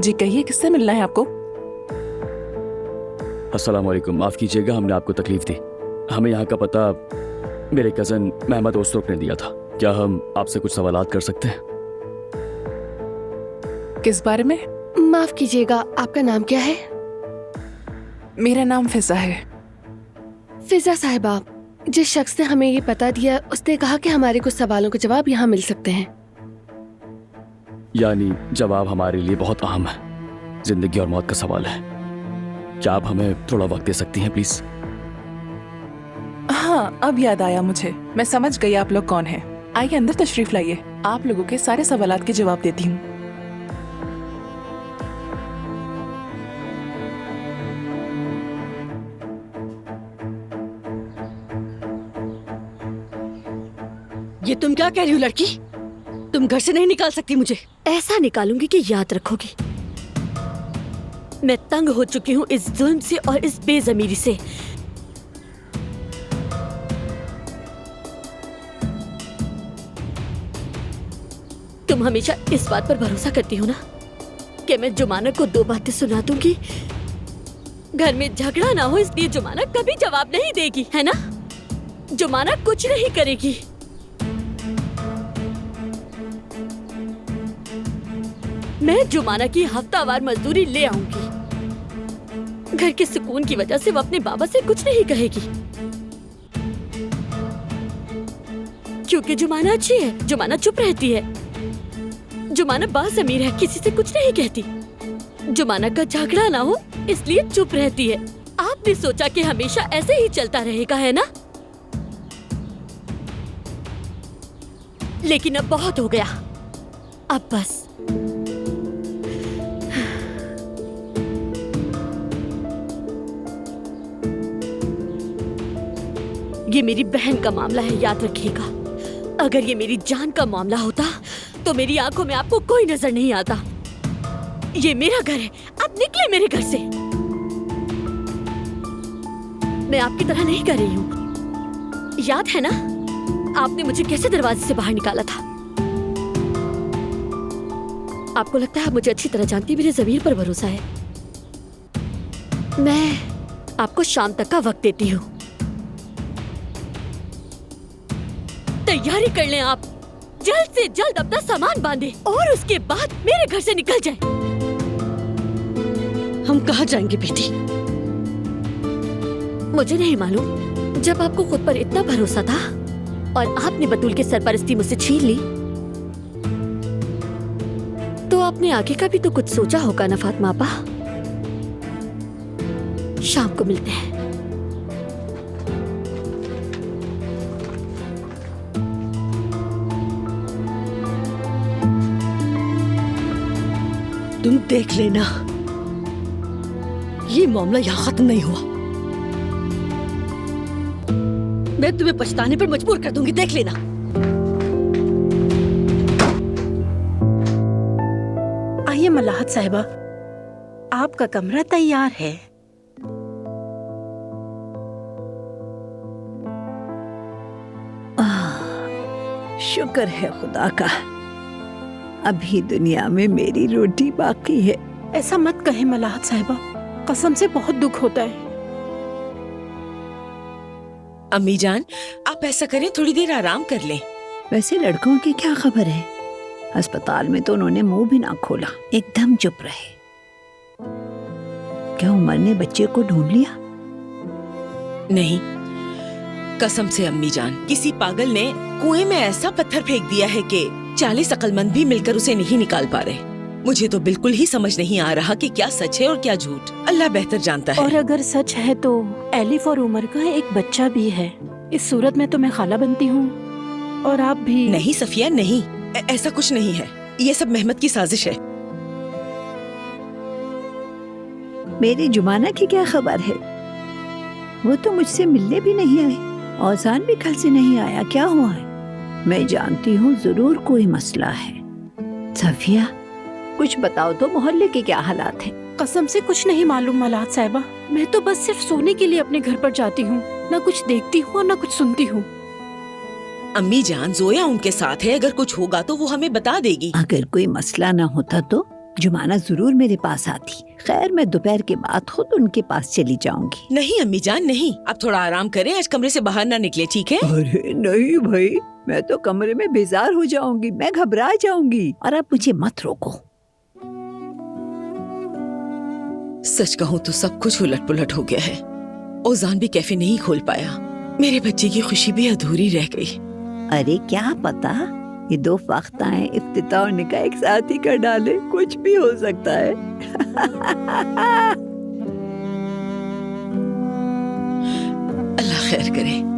जी कहिए, किससे मिलना है आपको? अस्सलाम वालेकुम, माफ़ कीजिएगा हमने आपको तकलीफ दी। हमें यहाँ का पता मेरे कज़न महमद ओस्तोक ने दिया था। क्या हम आपसे कुछ सवालात कर सकते हैं? किस बारे में? माफ कीजिएगा, आपका नाम क्या है? मेरा नाम फिजा है। फिजा साहिबा, जिस शख्स ने हमें ये पता दिया उसने कहा कि हमारे कुछ सवालों के जवाब यहाँ मिल सकते हैं। यानी जवाब हमारे लिए बहुत अहम है, जिंदगी और मौत का सवाल है। क्या आप हमें थोड़ा वक्त दे सकती हैं प्लीज? हाँ, अब याद आया मुझे। मैं समझ गई आप लोग कौन हैं। आइए अंदर तशरीफ लाइए, आप लोगों के सारे सवालात के जवाब देती हूँ। ये तुम क्या कह रही हो लड़की? तुम घर से नहीं निकाल सकती मुझे। ऐसा निकालूंगी कि याद रखोगी। मैं तंग हो चुकी हूँ इस जुल्म से और इस बेज़मीरी से। तुम हमेशा इस बात पर भरोसा करती हो ना कि मैं जुमाना को 2 बातें सुना दूंगी। घर में झगड़ा ना हो इसलिए जुमाना कभी जवाब नहीं देगी, है ना? जुमाना कुछ नहीं करेगी। मैं जुमाना की हफ्तावार मजदूरी ले आऊंगी। घर के सुकून की वजह से वो अपने बाबा से कुछ नहीं कहेगी, क्योंकि जुमाना अच्छी है। जुमाना चुप रहती है। जुमाना बाज़मीर है, किसी से कुछ नहीं कहती। जुमाना का झगड़ा ना हो इसलिए चुप रहती है। आपने सोचा कि हमेशा ऐसे ही चलता रहेगा, है ना? लेकिन अब बहुत हो गया। अब बस। ये मेरी बहन का मामला है, याद रखिएगा। अगर ये मेरी जान का मामला होता तो मेरी आंखों में आपको कोई नजर नहीं आता। ये मेरा घर है, आप निकले मेरे घर से। मैं आपकी तरह नहीं कर रही हूँ। याद है ना आपने मुझे कैसे दरवाजे से बाहर निकाला था? आपको लगता है आप मुझे अच्छी तरह जानती, मेरे ज़मीर पर भरोसा है। मैं आपको शाम तक का वक्त देती हूँ। तैयारी कर लें आप। जल्द से जल्द अपना सामान बांधे और उसके बाद मेरे घर से निकल जाए। हम कहाँ जाएंगे बेटी? मुझे नहीं मालूम। जब आपको खुद पर इतना भरोसा था और आपने बतूल की सरपरस्ती मुझसे छीन ली, तो आपने आगे का भी तो कुछ सोचा होगा ना फातिमा आपा। शाम को मिलते हैं। तुम देख लेना, ये मामला यहाँ खत्म नहीं हुआ। मैं तुम्हें पछताने पर मजबूर कर दूंगी, देख लेना। आइए मलाहत साहिबा, आपका कमरा तैयार है। शुक्र है खुदा का, अभी दुनिया में मेरी रोटी बाकी है। ऐसा मत कहें मलाहत साहिबा, कसम से बहुत दुख होता है। अम्मी जान, आप ऐसा करें, थोड़ी देर आराम कर लें। वैसे लड़कों की क्या खबर है? अस्पताल में तो उन्होंने मुंह भी ना खोला, एकदम चुप रहे। क्या उमर ने बच्चे को ढूंढ लिया? नहीं, कसम से अम्मी जान, किसी पागल ने कुएं में ऐसा पत्थर फेंक दिया है कि 40 अक्लमंद भी मिलकर उसे नहीं निकाल पा रहे। मुझे तो बिल्कुल ही समझ नहीं आ रहा कि क्या सच है और क्या झूठ। अल्लाह बेहतर जानता है। और अगर सच है तो एलिफ और उमर का एक बच्चा भी है। इस सूरत में तो मैं खाला बनती हूँ और आप भी। नहीं सफिया, नहीं, ऐसा कुछ नहीं है। ये सब मेहमत की साजिश है। मेरी जुमाना की क्या खबर है? वो तो मुझसे मिलने भी नहीं आए। औजान भी कल से नहीं आया। क्या हुआ है? मैं जानती हूँ जरूर कोई मसला है। सफिया, कुछ बताओ तो, मोहल्ले के क्या हालात हैं? कसम से कुछ नहीं मालूम मलाहत साहिबा। मैं तो बस सिर्फ सोने के लिए अपने घर पर जाती हूँ, ना कुछ देखती हूँ और ना कुछ सुनती हूँ। अम्मी जान, जोया उनके साथ है, अगर कुछ होगा तो वो हमें बता देगी। अगर कोई मसला ना होता तो जुमाना जरूर मेरे पास आती। खैर मैं दोपहर के बाद खुद उनके पास चली जाऊंगी। नहीं अम्मी जान नहीं, आप थोड़ा आराम करें, आज कमरे से बाहर ना निकले, ठीक है? अरे नहीं भाई, मैं तो कमरे में बेजार हो जाऊंगी, मैं घबरा जाऊंगी। और अब मुझे मत रोको। सच कहूँ तो सब कुछ उलट पुलट हो गया है। ओजान भी कैफे नहीं खोल पाया, मेरे बच्चे की खुशी भी अधूरी रह गई। अरे क्या पता, ये दो फ़ख्ताएं इफ्तिताह और निकाह एक साथ ही कर डाले, कुछ भी हो सकता है। अल्लाह खैर करे।